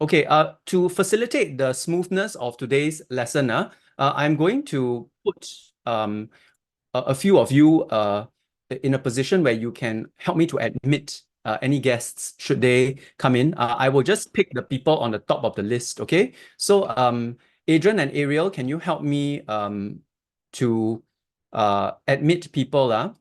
Okay, to facilitate the smoothness of today's lesson, I'm going to put a few of you in a position where you can help me to admit any guests should they come in. I will just pick the people on the top of the list, okay? So Adrian and Ariel, can you help me to admit people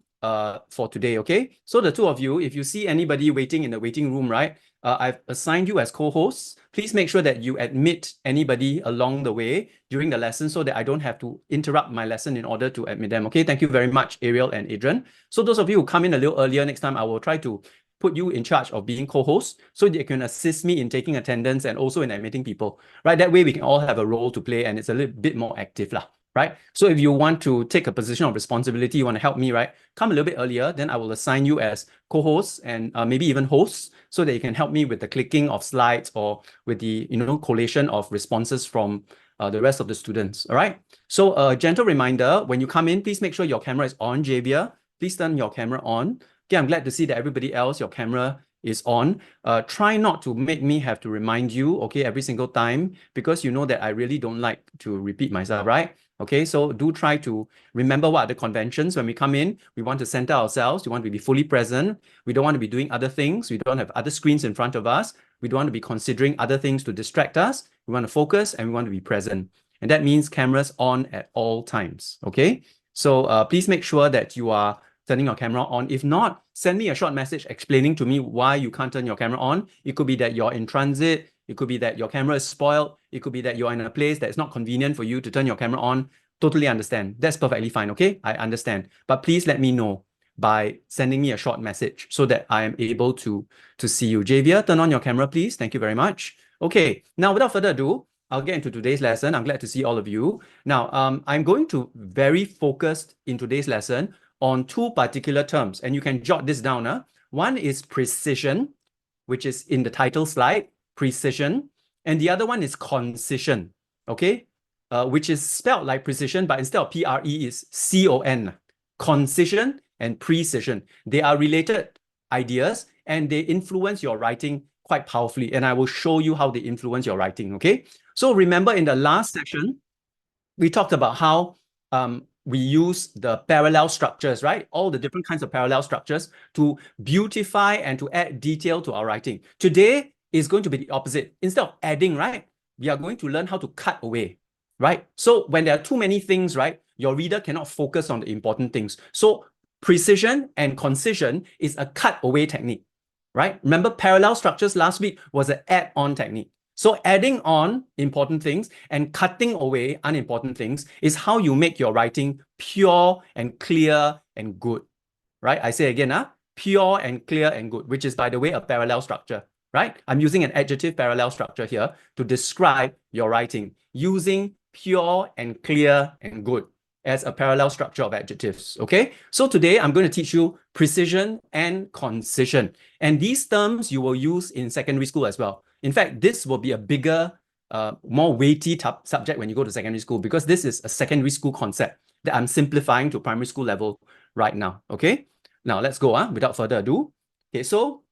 for today, okay? So the two of you, if you see anybody waiting in the waiting room, right? I've assigned you as co-hosts. Please make sure that you admit anybody along the way during the lesson so that I don't have to interrupt my lesson in order to admit them. Okay, thank you very much, Ariel and Adrian. So those of you who come in a little earlier, next time I will try to put you in charge of being co-hosts so that you can assist me in taking attendance and also in admitting people, right? That way we can all have a role to play and it's a little bit more active lah. Right? So if you want to take a position of responsibility, you want to help me, right? Come a little bit earlier, then I will assign you as co-hosts and maybe even hosts so that you can help me with the clicking of slides or with the, collation of responses from the rest of the students, all right? So a gentle reminder, when you come in, please make sure your camera is on, Javier. Please turn your camera on. Okay, I'm glad to see that everybody else, your camera is on. Try not to make me have to remind you, okay, every single time, because you know that I really don't like to repeat myself, right? Okay, so do try to remember what are the conventions when we come in. We want to center ourselves. We want to be fully present. We don't want to be doing other things. We don't have other screens in front of us. We don't want to be considering other things to distract us. We want to focus and we want to be present. And that means cameras on at all times, okay? So please make sure that you are turning your camera on. If not, send me a short message explaining to me why you can't turn your camera on. It could be that you're in transit. It could be that your camera is spoiled. It could be that you're in a place that's not convenient for you to turn your camera on. Totally understand. That's perfectly fine, okay? I understand. But please let me know by sending me a short message so that I am able to see you. Javier, turn on your camera, please. Thank you very much. Okay, now without further ado, I'll get into today's lesson. I'm glad to see all of you. Now, I'm going to very focused in today's lesson on two particular terms, and you can jot this down. One is precision, which is in the title slide, precision, and the other one is concision, okay? Which is spelled like precision, but instead of P-R-E is C-O-N, concision and precision. They are related ideas and they influence your writing quite powerfully, and I will show you how they influence your writing, okay? So remember in the last section, we talked about how we use the parallel structures, right? All the different kinds of parallel structures to beautify and to add detail to our writing. Today is going to be the opposite. Instead of adding, right, we are going to learn how to cut away, right? So when there are too many things, right, your reader cannot focus on the important things. So precision and concision is a cut away technique, right? Remember parallel structures last week was an add-on technique. So adding on important things and cutting away unimportant things is how you make your writing pure and clear and good, right? I say again, pure and clear and good, which is, by the way, a parallel structure, right? I'm using an adjective parallel structure here to describe your writing using pure and clear and good as a parallel structure of adjectives, okay? So today I'm going to teach you precision and concision. And these terms you will use in secondary school as well. In fact, this will be a bigger, more weighty subject when you go to secondary school because this is a secondary school concept that I'm simplifying to primary school level right now, okay? Now let's go without further ado. Okay, so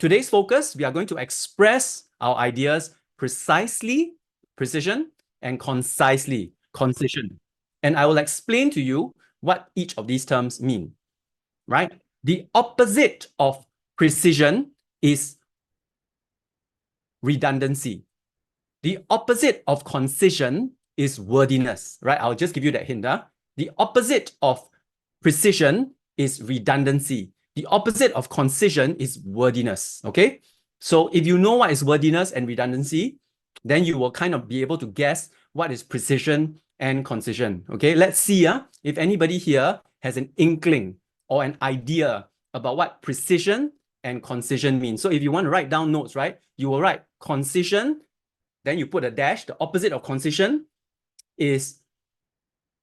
today's focus, we are going to express our ideas precisely, precision, and concisely, concision. And I will explain to you what each of these terms mean, right? The opposite of precision is redundancy. The opposite of concision is wordiness, right? I'll just give you that hint. The opposite of precision is redundancy. The opposite of concision is wordiness, okay? So if you know what is wordiness and redundancy, then you will kind of be able to guess what is precision and concision, okay? Let's see if anybody here has an inkling or an idea about what precision and concision means. So if you want to write down notes, right, you will write concision, then you put a dash. The opposite of concision is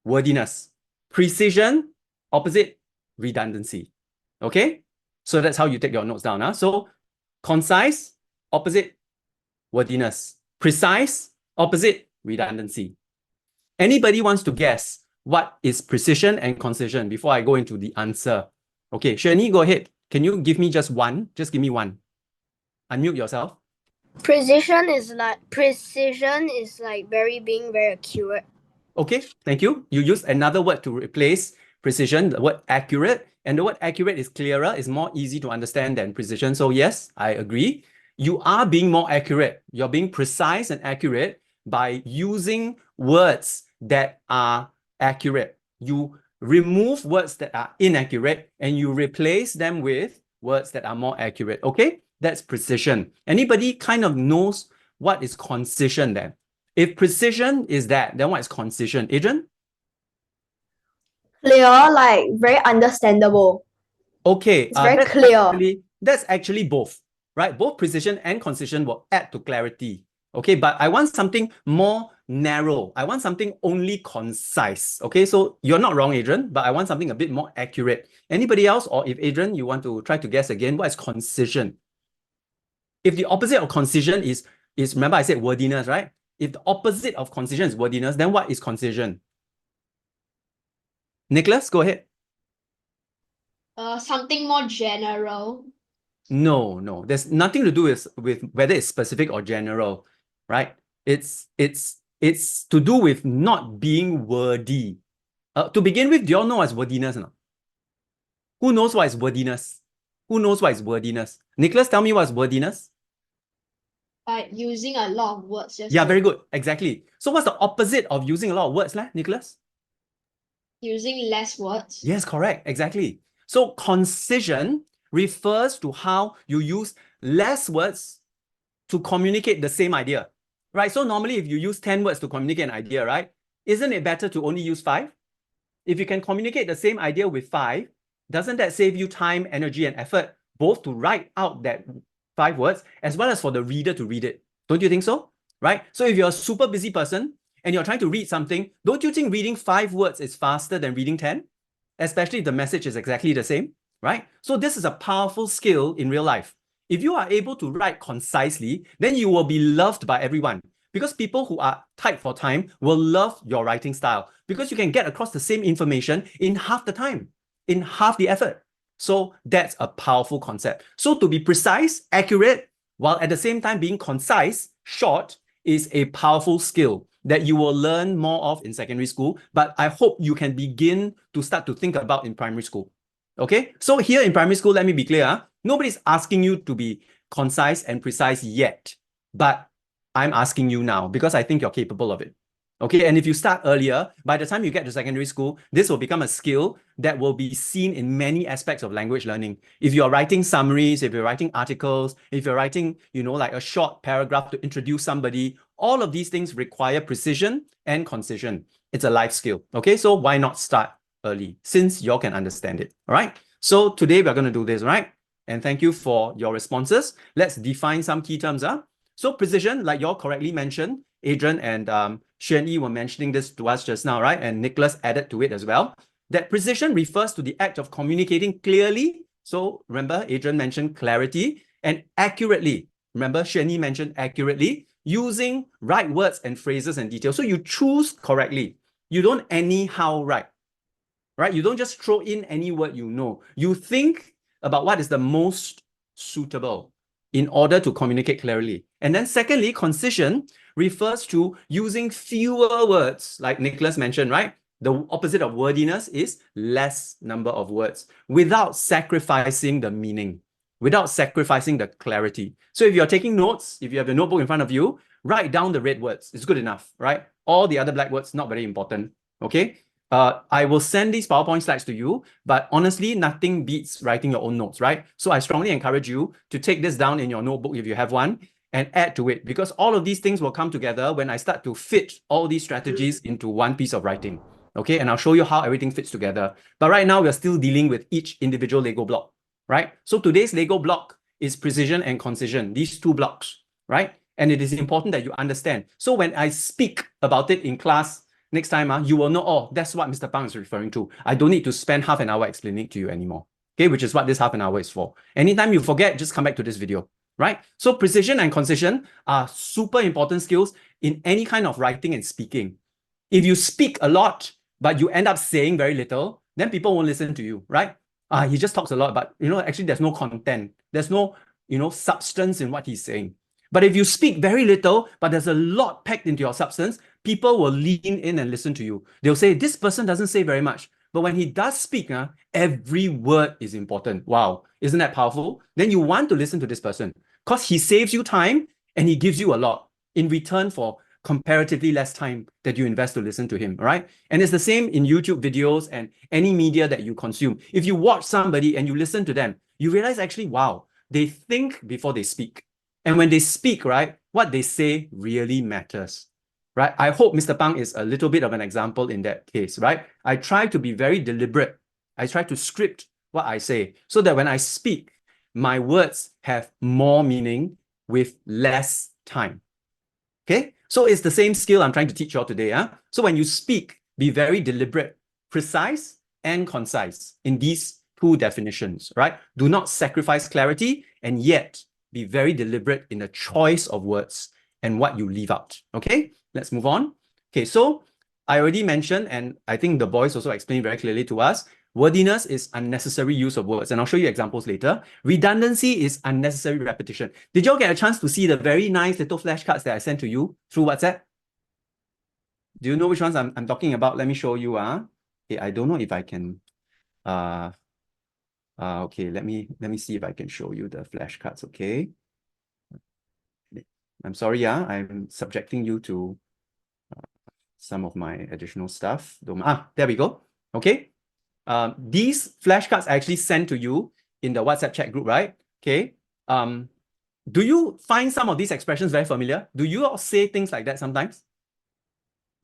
wordiness. Precision, opposite, redundancy. Okay? So that's how you take your notes down. So concise, opposite, wordiness. Precise, opposite, redundancy. Anybody wants to guess what is precision and concision before I go into the answer? Okay, Shani, go ahead. Can you give me just one? Just give me one. Unmute yourself. Precision is like being very accurate. Okay, thank you. You use another word to replace precision, the word accurate. And the word accurate is clearer, is more easy to understand than precision. So yes, I agree. You are being more accurate. You're being precise and accurate by using words that are accurate. You remove words that are inaccurate and you replace them with words that are more accurate. Okay, that's precision. Anybody kind of knows what is concision then? If precision is that, then what is concision? Adrian? Clear, like very understandable. Okay, It's very clear. that's actually both, right? Both precision and concision will add to clarity. Okay, but I want something more narrow. I want something only concise. Okay, so you're not wrong, Adrian, but I want something a bit more accurate. Anybody else? Or if Adrian, you want to try to guess again, what is concision? If the opposite of concision is remember I said wordiness, right? If the opposite of concision is wordiness, then what is concision? Nicholas, go ahead. Something more general. No. There's nothing to do with whether it's specific or general, right? It's to do with not being wordy. To begin with, do you all know what is wordiness? No? Who knows what is wordiness? Who knows what is wordiness? Nicholas, tell me what is wordiness. Like using a lot of words. Yeah, very good. Exactly. So what's the opposite of using a lot of words, Nicholas? Using less words. Yes, correct. Exactly. So concision refers to how you use less words to communicate the same idea, right? So normally if you use 10 words to communicate an idea, right? Isn't it better to only use 5? If you can communicate the same idea with 5, doesn't that save you time, energy, and effort, both to write out that 5 words, as well as for the reader to read it? Don't you think so? Right? So if you're a super busy person and you're trying to read something, don't you think reading 5 words is faster than reading 10? Especially if the message is exactly the same, right? So this is a powerful skill in real life. If you are able to write concisely, then you will be loved by everyone. Because people who are tight for time will love your writing style because you can get across the same information in half the time, in half the effort. So that's a powerful concept. So to be precise, accurate, while at the same time being concise, short, is a powerful skill that you will learn more of in secondary school, but I hope you can begin to start to think about in primary school. Okay, so here in primary school, let me be clear, nobody's asking you to be concise and precise yet, but I'm asking you now because I think you're capable of it. Okay, and if you start earlier, by the time you get to secondary school, this will become a skill that will be seen in many aspects of language learning. If you're writing summaries, if you're writing articles, if you're writing, like a short paragraph to introduce somebody, all of these things require precision and concision. It's a life skill. Okay, so why not start early since you all can understand it? All right, so today we're going to do this, right? And thank you for your responses. Let's define some key terms. So precision, like you all correctly mentioned, Adrian and Xuan Yi were mentioning this to us just now, right? And Nicholas added to it as well. That precision refers to the act of communicating clearly. So remember, Adrian mentioned clarity, and accurately. Remember, Xuan Yi mentioned accurately, using right words and phrases and details. So you choose correctly. You don't anyhow write, right? You don't just throw in any word you know. You think about what is the most suitable in order to communicate clearly. And then secondly, concision refers to using fewer words, like Nicholas mentioned, right? The opposite of wordiness is less number of words without sacrificing the meaning, without sacrificing the clarity. So if you're taking notes, if you have a notebook in front of you, write down the red words. It's good enough, right? All the other black words, not very important, okay? I will send these PowerPoint slides to you, but honestly, nothing beats writing your own notes, right? So I strongly encourage you to take this down in your notebook if you have one and add to it, because all of these things will come together when I start to fit all these strategies into one piece of writing, okay? And I'll show you how everything fits together. But right now, we're still dealing with each individual Lego block, right? So today's Lego block is precision and concision, these 2 blocks, right? And it is important that you understand. So when I speak about it in class, next time, you will know, oh, that's what Mr. Pang is referring to. I don't need to spend half an hour explaining to you anymore, okay? Which is what this half an hour is for. Anytime you forget, just come back to this video, right? So precision and concision are super important skills in any kind of writing and speaking. If you speak a lot, but you end up saying very little, then people won't listen to you, right? He just talks a lot, but actually there's no content. There's no, substance in what he's saying. But if you speak very little, but there's a lot packed into your substance, people will lean in and listen to you. They'll say, this person doesn't say very much. But when he does speak, every word is important. Wow, isn't that powerful? Then you want to listen to this person because he saves you time and he gives you a lot in return for comparatively less time that you invest to listen to him, right? And it's the same in YouTube videos and any media that you consume. If you watch somebody and you listen to them, you realize actually, wow, they think before they speak. And when they speak, right, what they say really matters, right? I hope Mr. Pang is a little bit of an example in that case, right? I try to be very deliberate. I try to script what I say so that when I speak, my words have more meaning with less time. Okay? So it's the same skill I'm trying to teach you all today. So when you speak, be very deliberate, precise, and concise in these two definitions, right? Do not sacrifice clarity and yet be very deliberate in the choice of words and what you leave out. Okay, let's move on. Okay, so I already mentioned, and I think the boys also explained very clearly to us, wordiness is unnecessary use of words, and I'll show you examples later. Redundancy is unnecessary repetition. Did you all get a chance to see the very nice little flashcards that I sent to you through WhatsApp? Do you know which ones I'm talking about? Let me show you. Okay, I don't know if I can. Okay, let me see if I can show you the flashcards. Okay. I'm sorry, I'm subjecting you to some of my additional stuff. There we go. Okay. These flashcards I actually sent to you in the WhatsApp chat group, right? Okay. Do you find some of these expressions very familiar? Do you all say things like that sometimes?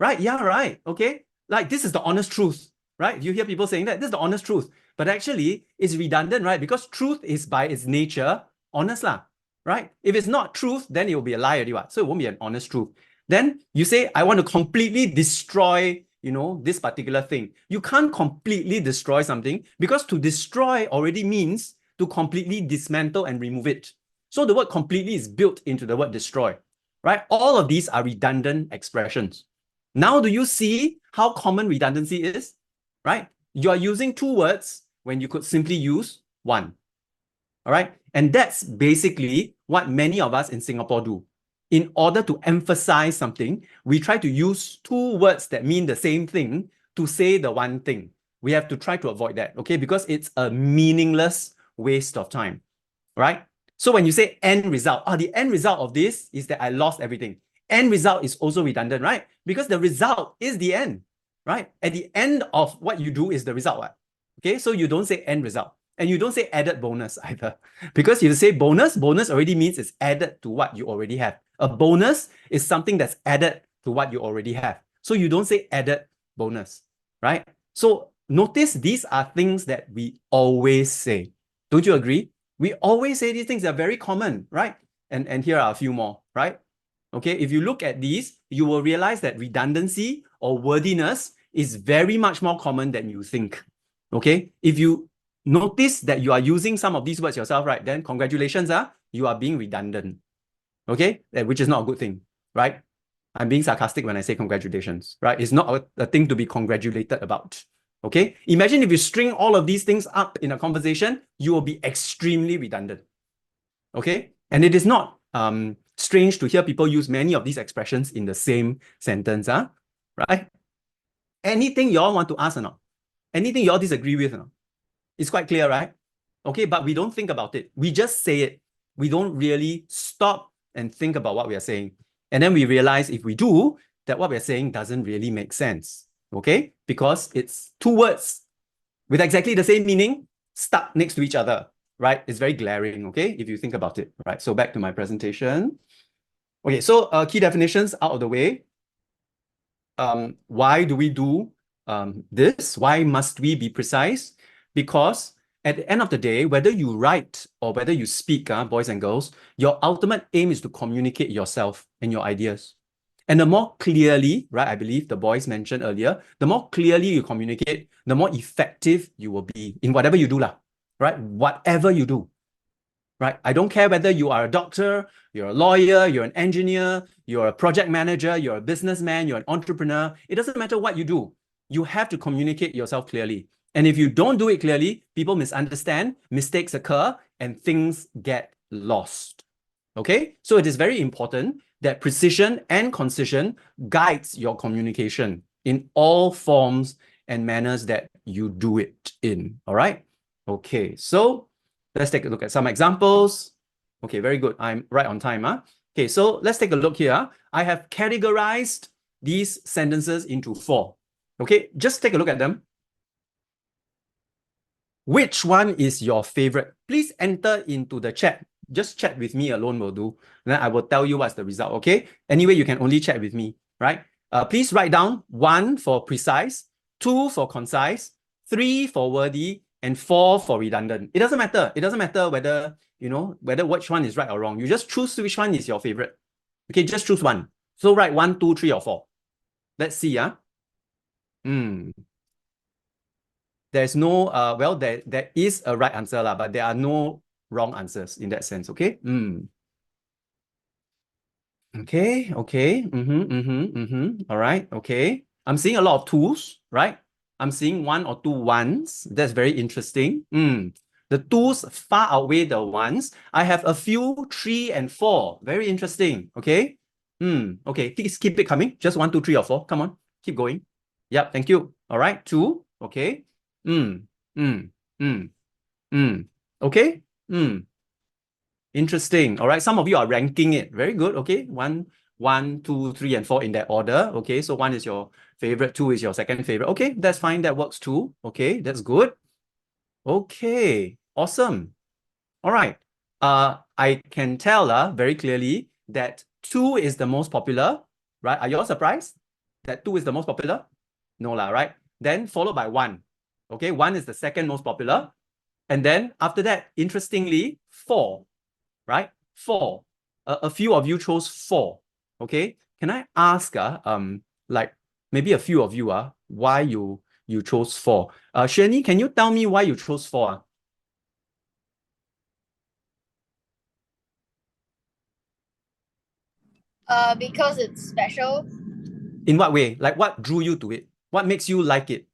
Right? Yeah, right. Okay. Like this is the honest truth, right? You hear people saying that this is the honest truth, but actually it's redundant, right? Because truth is by its nature honest lah, right? If it's not truth, then it will be a lie already, what? So it won't be an honest truth. Then you say, I want to completely destroy, this particular thing. You can't completely destroy something because to destroy already means to completely dismantle and remove it. So the word completely is built into the word destroy, right? All of these are redundant expressions. Now, do you see how common redundancy is, right? You are using two words when you could simply use one, all right? And that's basically what many of us in Singapore do. In order to emphasize something, we try to use two words that mean the same thing to say the one thing. We have to try to avoid that, okay? Because it's a meaningless waste of time, right? So when you say end result, the end result of this is that I lost everything. End result is also redundant, right? Because the result is the end, right? At the end of what you do is the result, right? Okay, so you don't say end result. And you don't say added bonus either. Because if you say bonus, bonus already means it's added to what you already have. A bonus is something that's added to what you already have. So you don't say added bonus, right? So notice these are things that we always say. Don't you agree? We always say these things are very common, right? And here are a few more, right? Okay, if you look at these, you will realize that redundancy or wordiness is very much more common than you think. Okay, if you notice that you are using some of these words yourself, right, then congratulations, you are being redundant. Okay, which is not a good thing, right? I'm being sarcastic when I say congratulations, right? It's not a thing to be congratulated about. Okay, imagine if you string all of these things up in a conversation, you will be extremely redundant. Okay, and it is not strange to hear people use many of these expressions in the same sentence, right? Anything you all want to ask or not? Anything you all disagree with or not? It's quite clear, right? Okay, but we don't think about it. We just say it. We don't really stop and think about what we are saying. And then we realize if we do, that what we're saying doesn't really make sense. Okay, because it's two words with exactly the same meaning stuck next to each other, right? It's very glaring, okay, if you think about it, right? So back to my presentation. Okay, so key definitions out of the way. Why do we do this? Why must we be precise? Because at the end of the day, whether you write or whether you speak, boys and girls, your ultimate aim is to communicate yourself and your ideas. And the more clearly, right, I believe the boys mentioned earlier, the more clearly you communicate, the more effective you will be in whatever you do, right? Whatever you do, right? I don't care whether you are a doctor, you're a lawyer, you're an engineer, you're a project manager, you're a businessman, you're an entrepreneur. It doesn't matter what you do. You have to communicate yourself clearly. And if you don't do it clearly, people misunderstand, mistakes occur, and things get lost. Okay, so it is very important that precision and concision guides your communication in all forms and manners that you do it in. All right. Okay, so let's take a look at some examples. Okay, very good. I'm right on time. Okay, so let's take a look here. I have categorized these sentences into 4. Okay, just take a look at them. Which one is your favorite? Please enter into the chat. Just chat with me alone will do. Then I will tell you what's the result, okay? Anyway, you can only chat with me, right? Please write down 1 for precise, 2 for concise, 3 for wordy, and 4 for redundant. It doesn't matter. It doesn't matter whether, whether which one is right or wrong. You just choose which one is your favorite. Okay, just choose one. So write 1, 2, 3, or 4. Let's see, There's no, well, there is a right answer, but there are no wrong answers in that sense, okay? Okay. All right, okay. I'm seeing a lot of 2s, right? I'm seeing 1 or 2 1s. That's very interesting. The 2s far outweigh the 1s. I have a few 3 and 4. Very interesting, okay? Okay, please keep it coming. Just 1, 2, 3, or 4. Come on, keep going. Yep, thank you. All right, 2, okay. Okay. Interesting. All right. Some of you are ranking it. Very good. Okay. 1, 2, 3, and 4 in that order. Okay. So 1 is your favorite, 2 is your second favorite. Okay, that's fine. That works too. Okay, that's good. Okay. Awesome. All right. I can tell very clearly that 2 is the most popular, right? Are you all surprised that 2 is the most popular? No lah, right? Then followed by 1. Okay, 1 is the second most popular. And then after that, interestingly, 4, right? 4. A few of you chose 4. Okay, can I ask, like maybe a few of you, why you chose 4? Shani, can you tell me why you chose 4? Because it's special. In what way? Like what drew you to it? What makes you like it?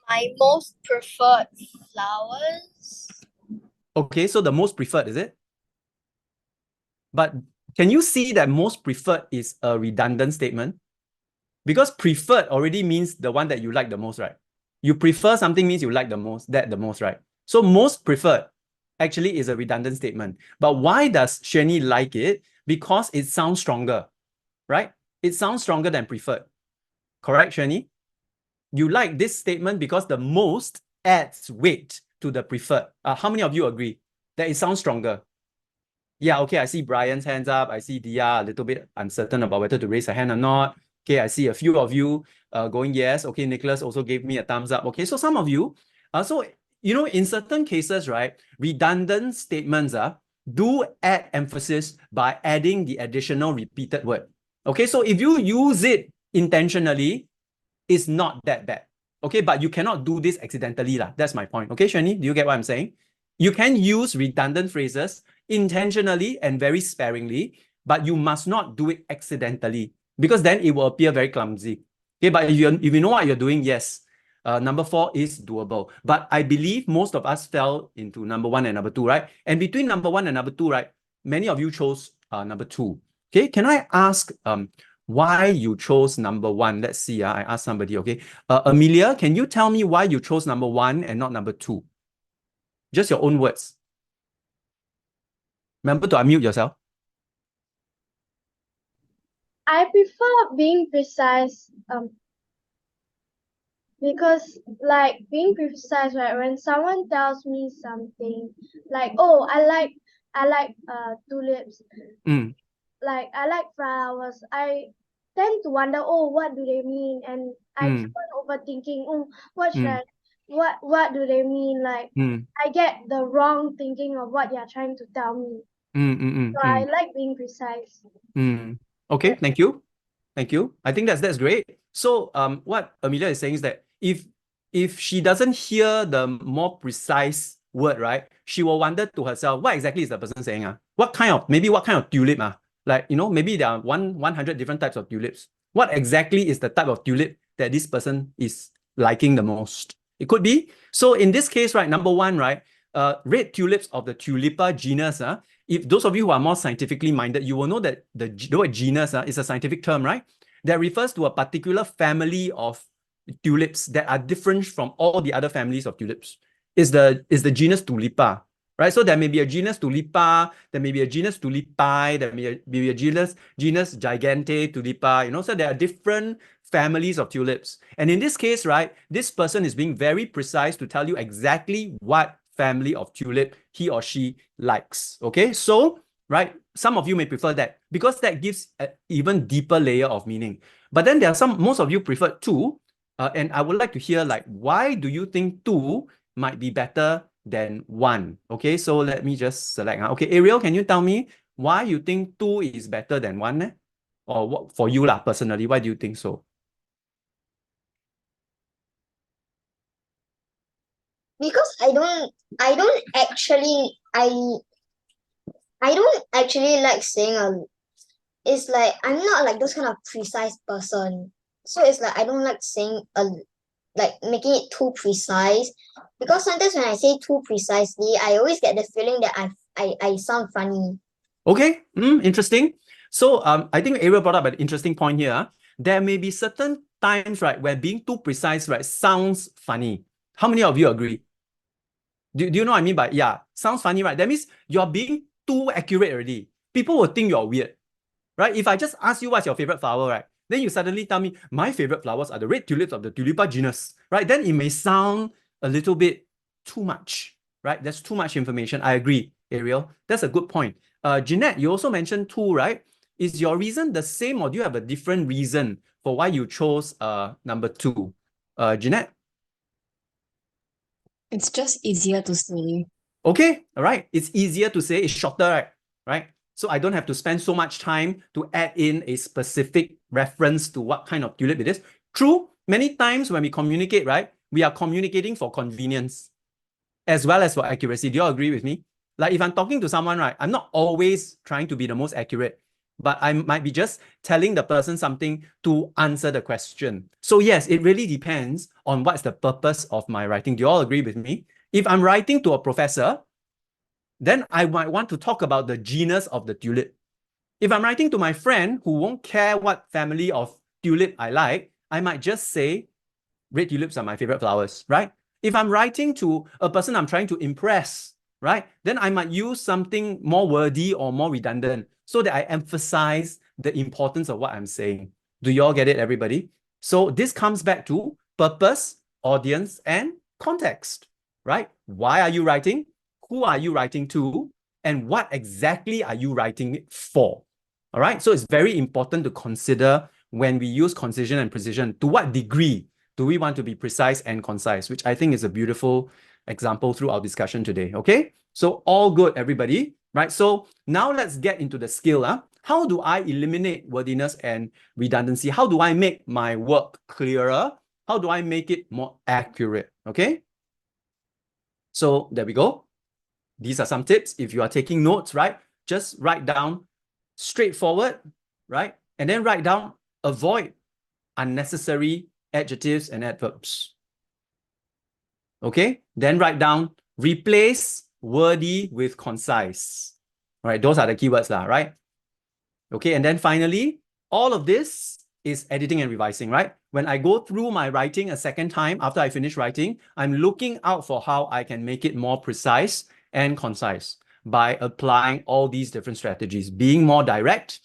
My most preferred flowers. Okay, so the most preferred, is it? But can you see that most preferred is a redundant statement? Because preferred already means the one that you like the most, right? You prefer something means you like the most, right? So most preferred actually is a redundant statement. But why does Shani like it? Because it sounds stronger, right? It sounds stronger than preferred. Correct, Shani? You like this statement because the most adds weight to the preferred. How many of you agree that it sounds stronger? Yeah, okay, I see Brian's hands up. I see Dia a little bit uncertain about whether to raise a hand or not. Okay, I see a few of you going yes. Okay, Nicholas also gave me a thumbs up. Okay, so some of you, in certain cases, right, redundant statements do add emphasis by adding the additional repeated word. Okay, so if you use it intentionally, it's not that bad. Okay, but you cannot do this accidentally. That's my point. Okay, Shani, do you get what I'm saying? You can use redundant phrases intentionally and very sparingly, but you must not do it accidentally because then it will appear very clumsy. Okay, but if you know what you're doing, yes, number 4 is doable. But I believe most of us fell into number 1 and number 2, right? And between number 1 and number 2, right, many of you chose number 2. Okay, can I ask why you chose number 1? Let's see. I asked somebody. Okay, Amelia, can you tell me why you chose number 1 and not number 2? Just your own words. Remember to unmute yourself. I prefer being precise, because like being precise, right? When someone tells me something like, oh, I like tulips, like I like flowers, I tend to wonder, oh, what do they mean? And I keep on overthinking, oh, what do they mean? Like I get the wrong thinking of what they're trying to tell me. So I like being precise. Okay, thank you. Thank you. I think that's great. So what Amelia is saying is that if she doesn't hear the more precise word, right, she will wonder to herself, what exactly is the person saying? What kind of tulip? Like, maybe there are 100 different types of tulips. What exactly is the type of tulip that this person is liking the most? It could be. So in this case, right, number 1, right, red tulips of the Tulipa genus, if those of you who are more scientifically minded, you will know that the word genus is a scientific term, right? That refers to a particular family of tulips that are different from all the other families of tulips. Is the genus Tulipa, right? So there may be a genus Tulipa, there may be a genus Tulipae, there may be a genus Gigante Tulipa, you know, so there are different families of tulips. And in this case, right, this person is being very precise to tell you exactly what family of tulip he or she likes, okay? So, right, some of you may prefer that because that gives an even deeper layer of meaning. But then there are most of you prefer two, and I would like to hear, like, why do you think two might be better than one? Okay, so let me just select. Okay, Ariel, can you tell me why you think two is better than one? Or what for you personally, why do you think so? Because I don't actually like saying it's like I'm not like those kind of precise person. So it's like I don't like saying like making it too precise, because sometimes when I say too precisely, I always get the feeling that I sound funny. Okay, interesting. So I think Ariel brought up an interesting point here. There may be certain times, right, where being too precise, right, sounds funny. How many of you agree? Do you know what I mean by, yeah, sounds funny, right? That means you're being too accurate already. People will think you're weird, right? If I just ask you what's your favorite flower, right, then you suddenly tell me my favorite flowers are the red tulips of the Tulipa genus, right? Then it may sound a little bit too much, right? That's too much information. I agree, Ariel. That's a good point. Jeanette, you also mentioned two, right? Is your reason the same, or do you have a different reason for why you chose number two? Jeanette? It's just easier to say. Okay, all right. It's easier to say, it's shorter, right? Right? So I don't have to spend so much time to add in a specific reference to what kind of tulip it is. True, many times when we communicate, right, we are communicating for convenience as well as for accuracy. Do you all agree with me? Like if I'm talking to someone, right, I'm not always trying to be the most accurate, but I might be just telling the person something to answer the question. So yes, it really depends on what's the purpose of my writing. Do you all agree with me? If I'm writing to a professor, then I might want to talk about the genus of the tulip. If I'm writing to my friend who won't care what family of tulip I like, I might just say, red tulips are my favorite flowers, right? If I'm writing to a person I'm trying to impress, right, then I might use something more wordy or more redundant so that I emphasize the importance of what I'm saying. Do you all get it, everybody? So this comes back to purpose, audience, and context, right? Why are you writing? Who are you writing to? And what exactly are you writing it for? All right, so it's very important to consider when we use concision and precision, to what degree do we want to be precise and concise, which I think is a beautiful example through our discussion today, okay? So all good, everybody, right? So now let's get into the skill. How do I eliminate wordiness and redundancy? How do I make my work clearer? How do I make it more accurate, okay? So there we go. These are some tips. If you are taking notes, right, just write down straightforward, right? And then write down avoid unnecessary adjectives and adverbs. Okay, then write down replace wordy with concise. All right, those are the keywords, right? Okay, and then finally, all of this is editing and revising, right? When I go through my writing a second time after I finish writing, I'm looking out for how I can make it more precise and concise by applying all these different strategies, being more direct,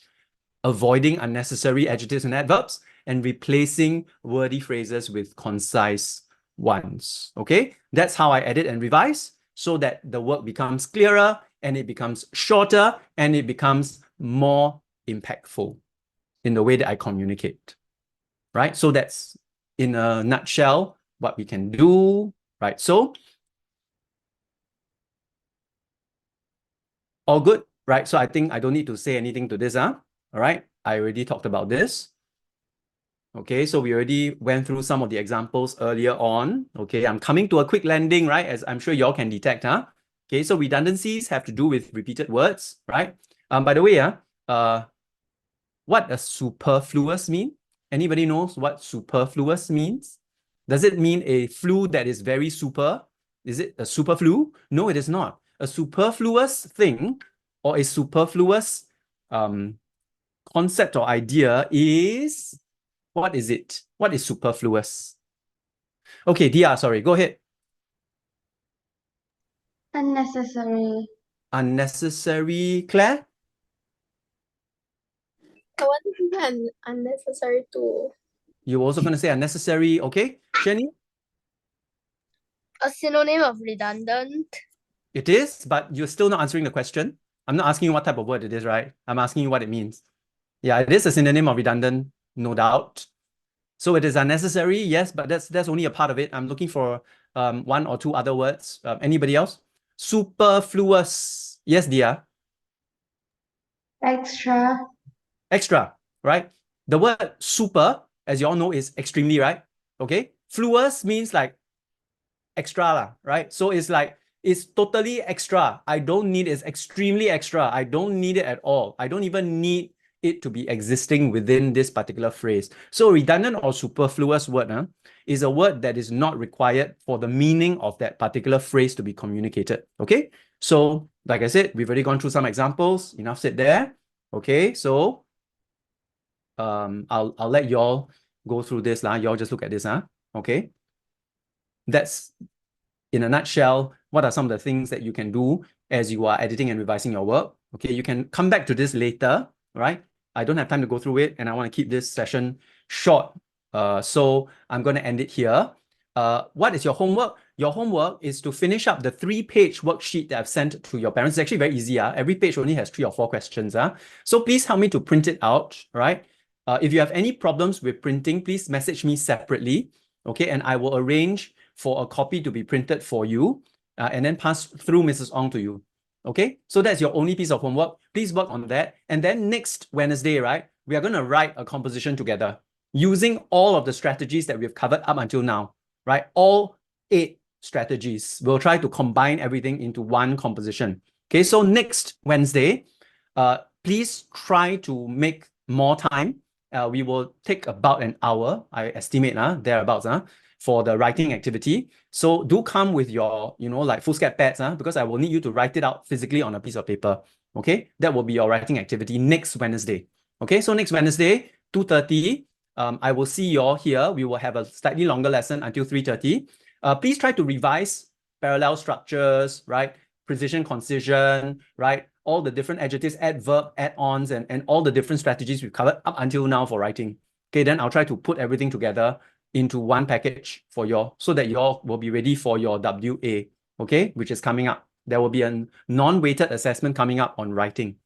avoiding unnecessary adjectives and adverbs, and replacing wordy phrases with concise ones. Okay, that's how I edit and revise so that the work becomes clearer and it becomes shorter and it becomes more impactful in the way that I communicate, right? So that's in a nutshell what we can do, right? So all good, right? So I think I don't need to say anything to this, all right? I already talked about this. Okay, so we already went through some of the examples earlier on. Okay, I'm coming to a quick landing, right? As I'm sure y'all can detect, Okay, so redundancies have to do with repeated words, right? By the way, what does superfluous mean? Anybody knows what superfluous means? Does it mean a flu that is very super, Is it a superflu? No, it is not. A superfluous thing or a superfluous concept or idea is, what is it? What is superfluous? Okay, Dia, sorry, go ahead. Unnecessary. Unnecessary. Claire? I want to be unnecessary too. You're also going to say unnecessary, okay? Jenny? A synonym of redundant. It is, but you're still not answering the question. I'm not asking you what type of word it is, right? I'm asking you what it means. Yeah, it is a synonym of redundant, no doubt. So it is unnecessary, yes, but that's only a part of it. I'm looking for one or two other words. Anybody else? Superfluous. Yes, Dia. Extra. Extra, right? The word super, as you all know, is extremely, right? Okay. Fluous means like extra, lah, right? So it's like, it's totally extra. I don't need it. It's extremely extra. I don't need it at all. I don't even need it to be existing within this particular phrase. So redundant or superfluous word is a word that is not required for the meaning of that particular phrase to be communicated. Okay. So like I said, we've already gone through some examples. Enough said there. Okay. So I'll let y'all go through this. Y'all just look at this. Okay. That's, in a nutshell, what are some of the things that you can do as you are editing and revising your work? Okay, you can come back to this later, right? I don't have time to go through it, and I want to keep this session short. So I'm going to end it here. What is your homework? Your homework is to finish up the 3-page worksheet that I've sent to your parents. It's actually very easy. Every page only has 3 or 4 questions. So please help me to print it out, right? If you have any problems with printing, please message me separately, okay? And I will arrange for a copy to be printed for you and then pass through Mrs. Ong to you. Okay, so that's your only piece of homework. Please work on that. And then next Wednesday, right, we are going to write a composition together using all of the strategies that we've covered up until now, right? All 8 strategies. We'll try to combine everything into one composition. Okay, so next Wednesday, please try to make more time. We will take about an hour, I estimate, thereabouts, for the writing activity. So do come with your, like foolscap pads, because I will need you to write it out physically on a piece of paper. Okay, that will be your writing activity next Wednesday. Okay, so next Wednesday, 2:30, I will see you all here. We will have a slightly longer lesson until 3:30. Please try to revise parallel structures, right? Precision, concision, right? All the different adjectives, adverb, add-ons, and all the different strategies we've covered up until now for writing. Okay, then I'll try to put everything together into one package for y'all so that y'all will be ready for your WA, okay, which is coming up. There will be a non-weighted assessment coming up on writing.